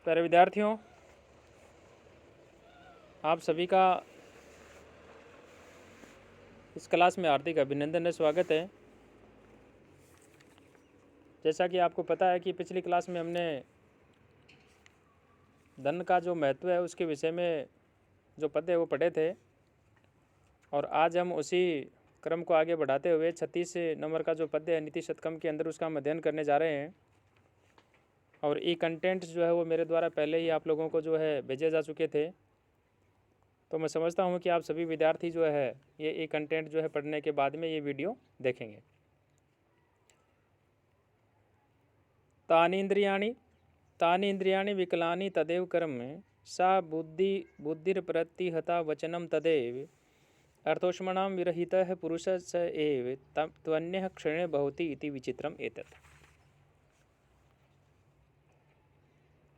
प्यारे विद्यार्थियों, आप सभी का इस क्लास में हार्दिक अभिनंदन है, स्वागत है। जैसा कि आपको पता है कि पिछली क्लास में हमने धन का जो महत्व है उसके विषय में जो पद है वो पढ़े थे, और आज हम उसी क्रम को आगे बढ़ाते हुए 36 नंबर का जो पद है नीति शतकम के अंदर उसका हम अध्ययन करने जा रहे हैं। और ये कंटेंट जो है वो मेरे द्वारा पहले ही आप लोगों को जो है भेजे जा चुके थे, तो मैं समझता हूँ कि आप सभी विद्यार्थी जो है ये कंटेंट जो है पढ़ने के बाद में ये वीडियो देखेंगे। तानि इंद्रियाणि विकलानि तदेव कर्म सा बुद्धिर्प्रतिहता वचनम तदेव अर्थोष्मणां विरहितः पुरुषः स एव त्वन्यः क्षणे भवति इति विचित्रम एतत्।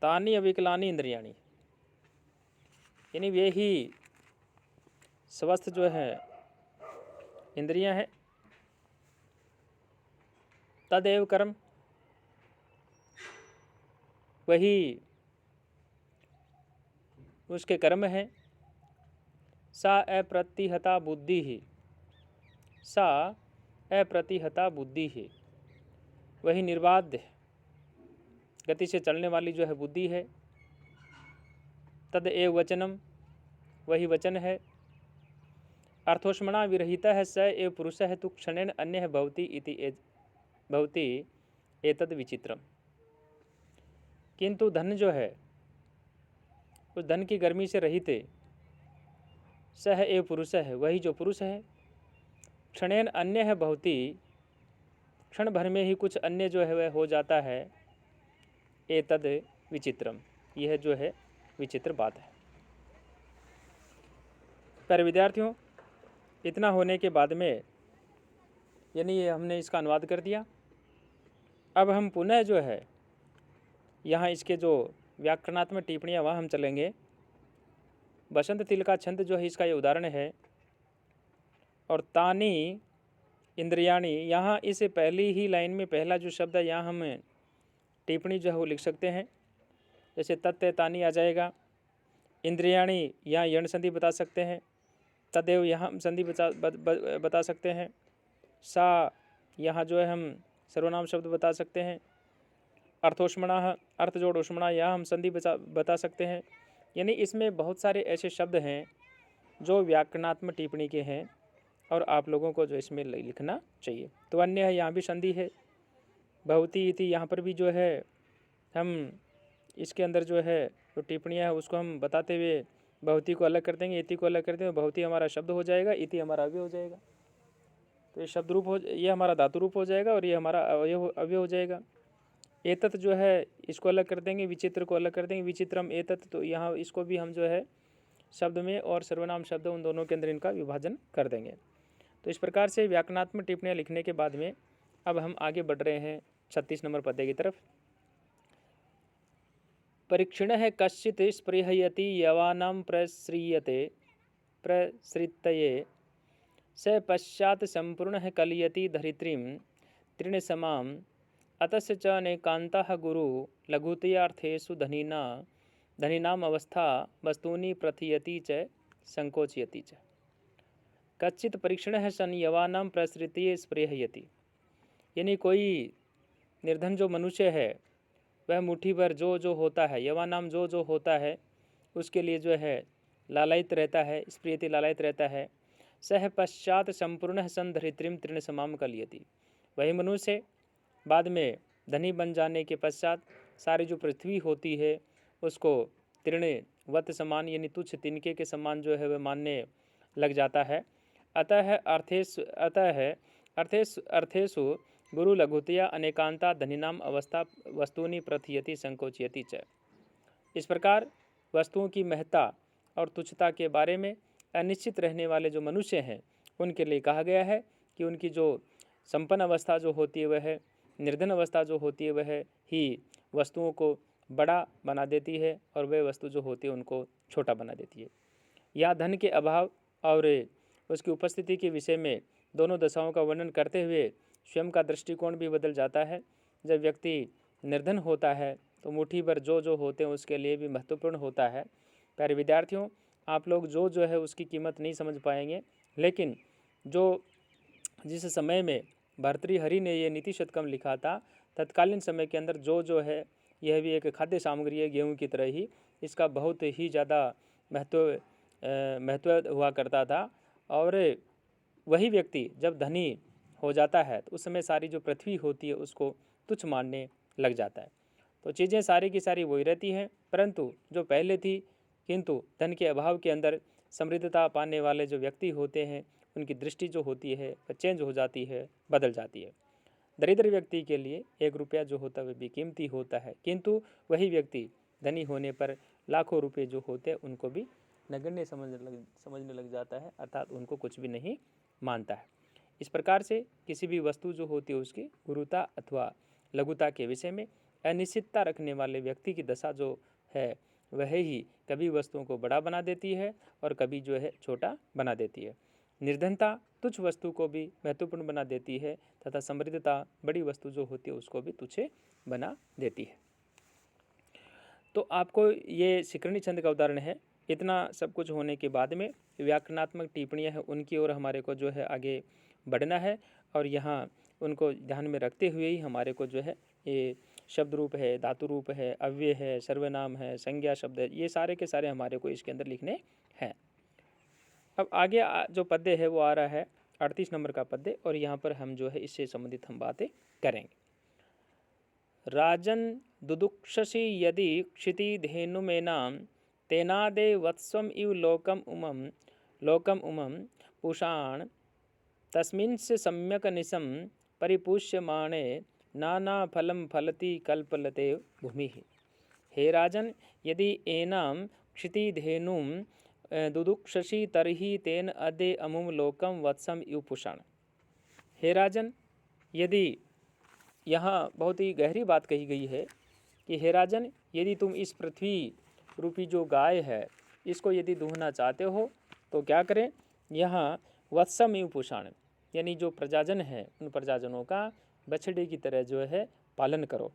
तानि अविकलानि इंद्रियाणि, यानी वे ही स्वस्थ जो है इंद्रियां हैं। तदेव कर्म, वही उसके कर्म है। सा अप्रतिहता बुद्धि ही, सा अप्रतिहता बुद्धि ही, वही निर्बाध गति से चलने वाली जो है बुद्धि है। तद एव वचनम, वही वचन है। अर्थोष्मणा विरहिता है स एव पुरुष है तु क्षणेन अन्य भवति एतद विचित्रम। किंतु धन जो है उस धन की गर्मी से रहित सह एव पुरुष है, वही जो पुरुष है। क्षणेन अन्य है भवति, क्षण भर में ही कुछ अन्य जो है वह हो जाता है। एतद विचित्रम, यह जो है विचित्र बात है। प्यारे विद्यार्थियों, इतना होने के बाद में यानी ये हमने इसका अनुवाद कर दिया। अब हम पुनः जो है यहाँ इसके जो व्याकरणात्मक टिप्पणियाँ वहाँ हम चलेंगे। बसंत तिल का छंद जो है इसका ये उदाहरण है। और तानी इंद्रियाणी, यहाँ इस पहली ही लाइन में पहला जो शब्द है यहाँ हम टिप्पणी जो है वो लिख सकते हैं। जैसे तत्ते तानी आ जाएगा। इंद्रियाणी यहाँ यण संधि बता सकते हैं। तदेव यहाँ हम संधि बता सकते हैं। सा यहाँ जो है हम सर्वनाम शब्द बता सकते हैं। अर्थोष्मणा, अर्थ जोड़ उष्मणा, यहाँ हम संधि बता सकते हैं। यानी इसमें बहुत सारे ऐसे शब्द हैं जो व्याकरणात्मक टिप्पणी के हैं और आप लोगों को जो इसमें लिखना चाहिए। तो अन्य है, यहाँ भी संधि है। भवती इति, यहाँ पर भी जो है हम इसके अंदर जो है जो टिप्पणियाँ है उसको हम बताते हुए भवती को अलग कर देंगे, इति को अलग कर देंगे। भवती हमारा शब्द हो जाएगा, इति हमारा अव्यय हो जाएगा। तो ये शब्द रूप ये हमारा धातु रूप हो जाएगा और ये हमारा अव्यय हो जाएगा। एतत जो है इसको अलग कर देंगे, विचित्र को अलग कर देंगे, विचित्रम एतत। तो यहाँ इसको भी हम जो है शब्द में और सर्वनाम शब्द उन दोनों के अंदर इनका विभाजन कर देंगे। तो इस प्रकार से व्याकरणात्मक टिप्पणियाँ लिखने के बाद में अब हम आगे बढ़ रहे हैं 36 नंबर पद्य की तरफ। परीक्षण है कश्चित स्पृहयति यवानां प्रसृतये स पश्चात संपूर्ण है कलयति धरित्रीं तृण समाम अतस्य च अनेकांतः गुरु लघुतयार्थेषु धनीनाम अवस्था वस्तूनि प्रथयति च संकोचयति च। कच्चित परीक्षण है सन यवानां प्रसृतये स्पृहयति, यानी कोई निर्धन जो मनुष्य है वह मुट्ठी भर जो होता है, यवानाम जो होता है उसके लिए जो है लालायित रहता है, स्प्रियति लालायित रहता है। सह पश्चात संपूर्ण सन धरित्रीम तृण समाम कलयति, वही मनुष्य बाद में धनी बन जाने के पश्चात सारी जो पृथ्वी होती है उसको तृण वत समान यानी तुच्छ तिनके के समान जो है वह मानने लग जाता है। अतः अर्थेषु गुरु लघुतया अनेकांता धनीनाम अवस्था वस्तूनि प्रथयति संकोचयति च। इस प्रकार वस्तुओं की महत्ता और तुच्छता के बारे में अनिश्चित रहने वाले जो मनुष्य हैं उनके लिए कहा गया है कि उनकी जो संपन्न अवस्था जो होती है वह निर्धन अवस्था जो होती है वह ही वस्तुओं को बड़ा बना देती है और वह वस्तु जो होती है उनको छोटा बना देती है। या धन के अभाव और उसकी उपस्थिति के विषय में दोनों दशाओं का वर्णन करते हुए स्वयं का दृष्टिकोण भी बदल जाता है। जब व्यक्ति निर्धन होता है तो मुट्ठी भर जो होते हैं उसके लिए भी महत्वपूर्ण होता है। प्यारे विद्यार्थियों, आप लोग जो है उसकी कीमत नहीं समझ पाएंगे, लेकिन जो जिस समय में भर्तृहरि ने ये नीति शतकम लिखा था, तत्कालीन समय के अंदर जो है यह भी एक खाद्य सामग्री है, गेहूँ की तरह ही, इसका बहुत ही ज़्यादा महत्व हुआ करता था। और वही व्यक्ति जब धनी हो जाता है तो उस समय सारी जो पृथ्वी होती है उसको तुच्छ मानने लग जाता है। तो चीज़ें सारी की सारी वही रहती हैं, परंतु जो पहले थी, किंतु धन के अभाव के अंदर समृद्धता पाने वाले जो व्यक्ति होते हैं उनकी दृष्टि जो होती है वह चेंज हो जाती है, बदल जाती है। दरिद्र व्यक्ति के लिए 1 रुपया जो होता है वह बेकीमती होता है, किंतु वही व्यक्ति धनी होने पर लाखों रुपए जो होते हैं उनको भी नगण्य समझने लग जाता है, अर्थात उनको कुछ भी नहीं मानता है। इस प्रकार से किसी भी वस्तु जो होती है उसकी गुरुता अथवा लघुता के विषय में अनिश्चितता रखने वाले व्यक्ति की दशा जो है वह ही कभी वस्तुओं को बड़ा बना देती है और कभी जो है छोटा बना देती है। निर्धनता तुच्छ वस्तु को भी महत्वपूर्ण बना देती है तथा समृद्धता बड़ी वस्तु जो होती है उसको भी तुच्छे बना देती है। तो आपको ये शिखरणी छंद का उदाहरण है। इतना सब कुछ होने के बाद में व्याकरणात्मक टिप्पणियाँ हैं, उनकी ओर हमारे को जो है आगे बढ़ना है, और यहाँ उनको ध्यान में रखते हुए ही हमारे को जो है ये शब्द रूप है, धातु रूप है, अव्यय है, सर्वनाम है, संज्ञा शब्द है, ये सारे के सारे हमारे को इसके अंदर लिखने हैं। अब आगे जो पद्य है वो आ रहा है 38 नंबर का पद्य, और यहाँ पर हम जो है इससे संबंधित हम बातें करेंगे। राजन दुदुक्षसि यदि क्षितिधेनुमेनां तेनादे वत्सम इव लोकम उमम पुषाण तस्मिन्स्य सम्यक निशम परिपुष्यमाणे नाना फलम फलति कल्पलते भूमि। हे राजन, यदि एनां क्षितिधेनुं दुदुक्षसि तर्हि तेन अदे अमुम लोकम वत्सम इव पुषाण। हे राजन, यदि यहाँ बहुत ही गहरी बात कही गई है कि हे राजन, यदि तुम इस पृथ्वी रूपी जो गाय है इसको यदि दूहना चाहते हो तो क्या करें, यहाँ वत्सम इव पुषाण, यानी जो प्रजाजन है उन प्रजाजनों का बछड़े की तरह जो है पालन करो।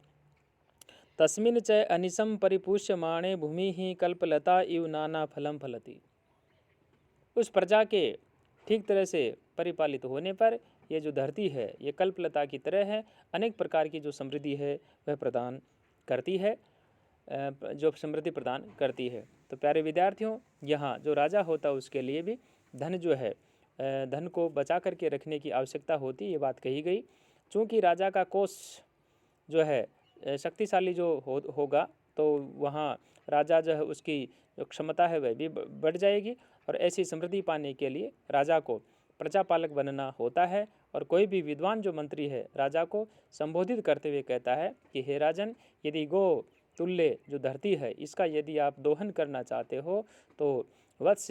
तस्मिन् च अनिशम परिपुष्यमाणे भूमि ही कल्पलता इव नाना फलम फलति। उस प्रजा के ठीक तरह से परिपालित होने पर ये जो धरती है ये कल्पलता की तरह है, अनेक प्रकार की जो समृद्धि है वह प्रदान करती है, जो समृद्धि प्रदान करती है। तो प्यारे विद्यार्थियों, यहाँ जो राजा होता है उसके लिए भी धन जो है, धन को बचा करके रखने की आवश्यकता होती है, ये बात कही गई। चूँकि राजा का कोष जो है शक्तिशाली जो होगा तो वहाँ राजा जो है उसकी जो क्षमता है वह भी बढ़ जाएगी, और ऐसी समृद्धि पाने के लिए राजा को प्रजापालक बनना होता है। और कोई भी विद्वान जो मंत्री है राजा को संबोधित करते हुए कहता है कि हे राजन, यदि गो तुल्य जो धरती है इसका यदि आप दोहन करना चाहते हो तो वत्स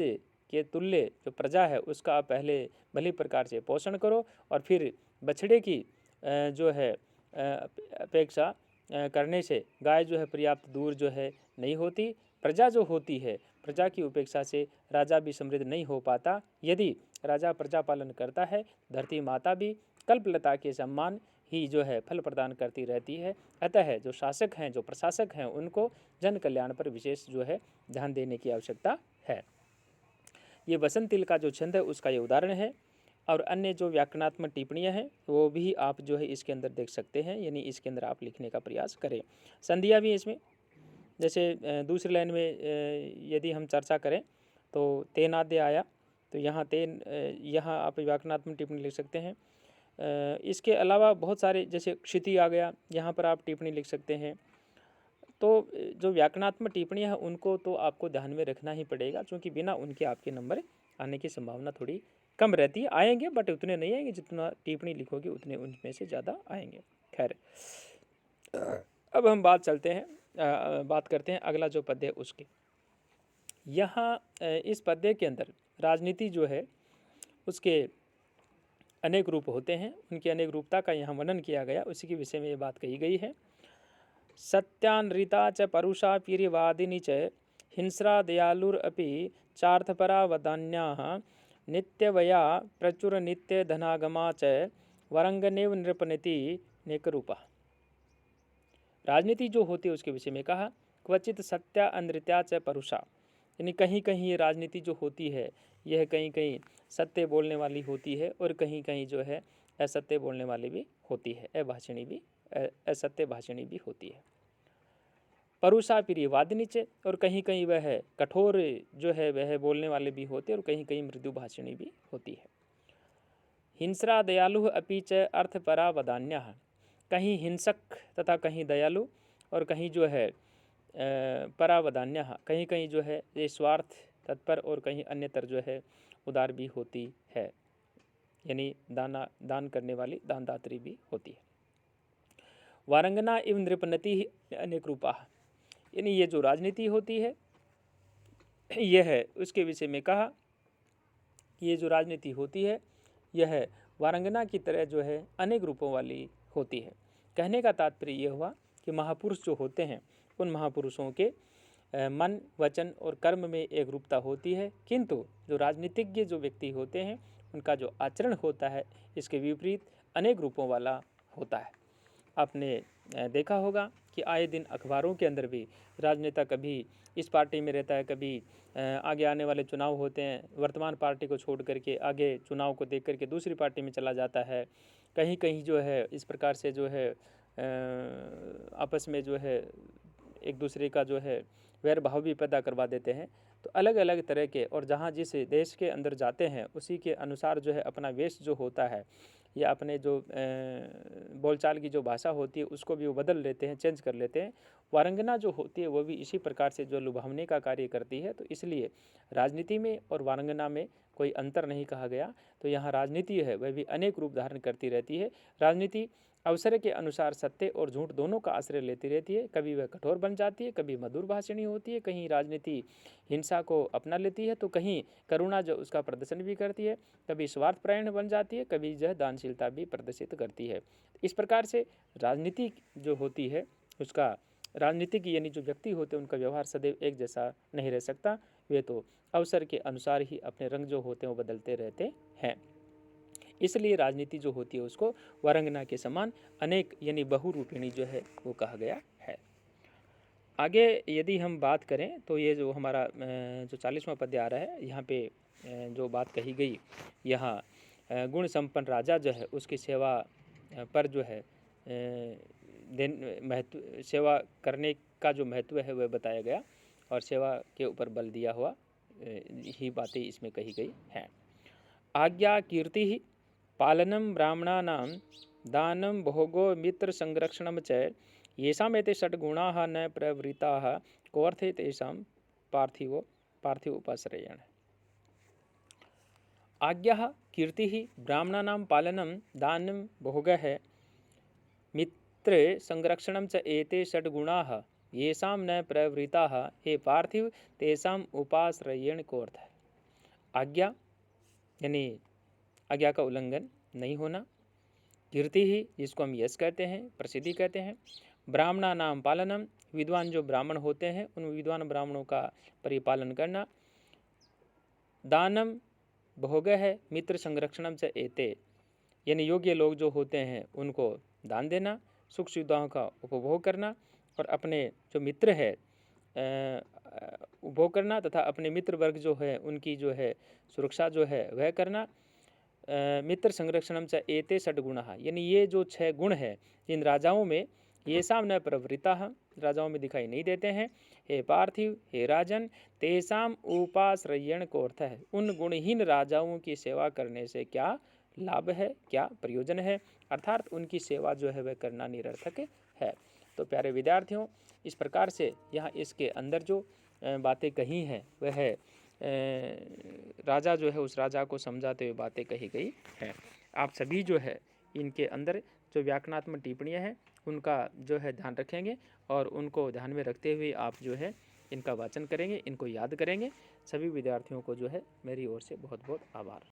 के तुल्य जो प्रजा है उसका आप पहले भली प्रकार से पोषण करो, और फिर बछड़े की जो है अपेक्षा करने से गाय जो है पर्याप्त दूर जो है नहीं होती। प्रजा जो होती है, प्रजा की उपेक्षा से राजा भी समृद्ध नहीं हो पाता। यदि राजा प्रजा पालन करता है, धरती माता भी कल्पलता के सम्मान ही जो है फल प्रदान करती रहती है। अतः जो शासक हैं, जो प्रशासक हैं, उनको जन कल्याण पर विशेष जो है ध्यान देने की आवश्यकता है। ये वसंत तिल का जो छंद है उसका ये उदाहरण है, और अन्य जो व्याकरणात्मक टिप्पणियाँ हैं वो भी आप जो है इसके अंदर देख सकते हैं, यानी इसके अंदर आप लिखने का प्रयास करें। संधियाँ भी इसमें, जैसे दूसरी लाइन में यदि हम चर्चा करें तो तेनाद्य आया, तो यहाँ यहाँ आप व्याकरणात्मक टिप्पणी लिख सकते हैं। इसके अलावा बहुत सारे, जैसे क्षिति आ गया, यहाँ पर आप टिप्पणी लिख सकते हैं। तो जो व्याकरणात्मक टिप्पणियाँ हैं उनको तो आपको ध्यान में रखना ही पड़ेगा, क्योंकि बिना उनके आपके नंबर आने की संभावना थोड़ी कम रहती है। आएंगे बट उतने नहीं आएंगे, जितना टिप्पणी लिखोगे उतने उनमें से ज़्यादा आएंगे। खैर, अब हम बात करते हैं अगला जो पद्य है उसके। यहाँ इस पद्य के अंदर राजनीति जो है उसके अनेक रूप होते हैं, उनकी अनेक रूपता का यहाँ वर्णन किया गया, उसी के विषय में ये बात कही गई है। सत्यानृता च परुषा पीरिवादिनी च हिंस्रा दयालुरपि चार्थपरा वदान्याः नित्यवया प्रचुर नित्य धनागमा च वरंगनेव नृपनीति नेकरूपा। राजनीति जो होती है उसके विषय में कहा, क्वचित सत्या अनृत्या च परुषा, यानी कहीं कहीं ये राजनीति जो होती है यह कहीं कहीं सत्य बोलने वाली होती है और कहीं कहीं जो है असत्य बोलने वाली भी होती है, अभाषणी भी, असत्य भाषणी भी होती है। परुषा प्रिय वादनीचे, और कहीं कहीं वह कठोर जो है वह बोलने वाले भी होते हैं और कहीं कहीं मृदु भाषणी भी होती है। हिंस्रा दयालु अपि च अर्थपरा वदान्यः, कहीं हिंसक तथा कहीं दयालु और कहीं जो है परावदान्यः, कहीं कहीं जो है ये स्वार्थ तत्पर और कहीं अन्यतर जो है उदार भी होती है, यानी दान करने वाली दानदात्री भी होती है। वारंगना इव नृपनति अनेक रूपा, यानी ये जो राजनीति होती है यह है उसके विषय में कहा कि ये जो राजनीति होती है यह वारंगना की तरह जो है अनेक रूपों वाली होती है। कहने का तात्पर्य यह हुआ कि महापुरुष जो होते हैं उन महापुरुषों के मन वचन और कर्म में एक रूपता होती है, किंतु जो राजनीतिज्ञ जो व्यक्ति होते हैं उनका जो आचरण होता है इसके विपरीत अनेक रूपों वाला होता है। आपने देखा होगा कि आए दिन अखबारों के अंदर भी राजनेता कभी इस पार्टी में रहता है, कभी आगे आने वाले चुनाव होते हैं वर्तमान पार्टी को छोड़ करके आगे चुनाव को देख करके दूसरी पार्टी में चला जाता है। कहीं कहीं जो है इस प्रकार से जो है आपस में जो है एक दूसरे का जो है वैर भाव भी पैदा करवा देते हैं। तो अलग अलग तरह के, और जहाँ जिस देश के अंदर जाते हैं उसी के अनुसार जो है अपना वेश जो होता है या अपने जो बोलचाल की जो भाषा होती है उसको भी वो बदल लेते हैं, चेंज कर लेते हैं। वारंगना जो होती है वो भी इसी प्रकार से जो लुभावने का कार्य करती है। तो इसलिए राजनीति में और वारंगना में कोई अंतर नहीं कहा गया। तो यहाँ राजनीति है वह भी अनेक रूप धारण करती रहती है। राजनीति अवसर के अनुसार सत्य और झूठ दोनों का आश्रय लेती रहती है। कभी वह कठोर बन जाती है, कभी मधुर भाषणी होती है, कहीं राजनीति हिंसा को अपना लेती है तो कहीं करुणा जो उसका प्रदर्शन भी करती है, कभी स्वार्थपरायण बन जाती है, कभी जो है दानशीलता भी प्रदर्शित करती है। इस प्रकार से राजनीति जो होती है उसका, राजनीतिक यानी जो व्यक्ति होते हैं उनका व्यवहार सदैव एक जैसा नहीं रह सकता। वे तो अवसर के अनुसार ही अपने रंग जो होते हैं वो बदलते रहते हैं। इसलिए राजनीति जो होती है उसको वारंगना के समान अनेक यानी बहुरूपिणी जो है वो कहा गया है। आगे यदि हम बात करें तो ये जो हमारा जो 40वां पद्य आ रहा है यहाँ पे जो बात कही गई, यहाँ गुण संपन्न राजा जो है उसकी सेवा पर जो है महत्व, सेवा करने का जो महत्व है वह बताया गया और सेवा के ऊपर बल दिया हुआ ही बातें इसमें कही गई हैं। आज्ञा कीर्ति ही पालनम ब्राह्मणानां दानं भोगो मित्र संरक्षणम च येषामेते षड्गुणाः न प्रवृत्ताः कोऽर्थे तेषां पार्थिव उपाश्रयेण। आज्ञा कीर्ति ब्राह्मणानां पालनं दानं भोगः मित्र संरक्षणम च एते षड्गुणाः येषां न प्रवृत्ताः हे पार्थिव तेषां उपाश्रयेण कोऽर्थ है। आज्ञा यानी आज्ञा का उल्लंघन नहीं होना, कीर्ति ही जिसको हम यश कहते हैं, प्रसिद्धि कहते हैं, ब्राह्मणा नाम पालनम विद्वान जो ब्राह्मण होते हैं उन विद्वान ब्राह्मणों का परिपालन करना, दानम भोग है मित्र संरक्षणम च एते यानी योग्य लोग जो होते हैं उनको दान देना, सुख सुविधाओं का उपभोग करना और अपने जो मित्र है उपभोग करना तथा अपने मित्र वर्ग जो है उनकी जो है सुरक्षा जो है वह करना। मित्र संरक्षणम च एते षड्गुणाः यानी ये जो 6 गुण है जिन राजाओं में ये साम न प्रवृत्ताः राजाओं में दिखाई नहीं देते हैं। हे पार्थिव हे राजन तेषाम उपाश्रयण को अर्थ है उन गुणहीन राजाओं की सेवा करने से क्या लाभ है, क्या प्रयोजन है, अर्थात उनकी सेवा जो है वह करना निरर्थक है। तो प्यारे विद्यार्थियों इस प्रकार से यहाँ इसके अंदर जो बातें कही हैं वह है राजा जो है उस राजा को समझाते हुए बातें कही गई हैं। आप सभी जो है इनके अंदर जो व्याकरणात्मक टिप्पणियाँ हैं उनका जो है ध्यान रखेंगे और उनको ध्यान में रखते हुए आप जो है इनका वाचन करेंगे, इनको याद करेंगे। सभी विद्यार्थियों को जो है मेरी ओर से बहुत बहुत आभार।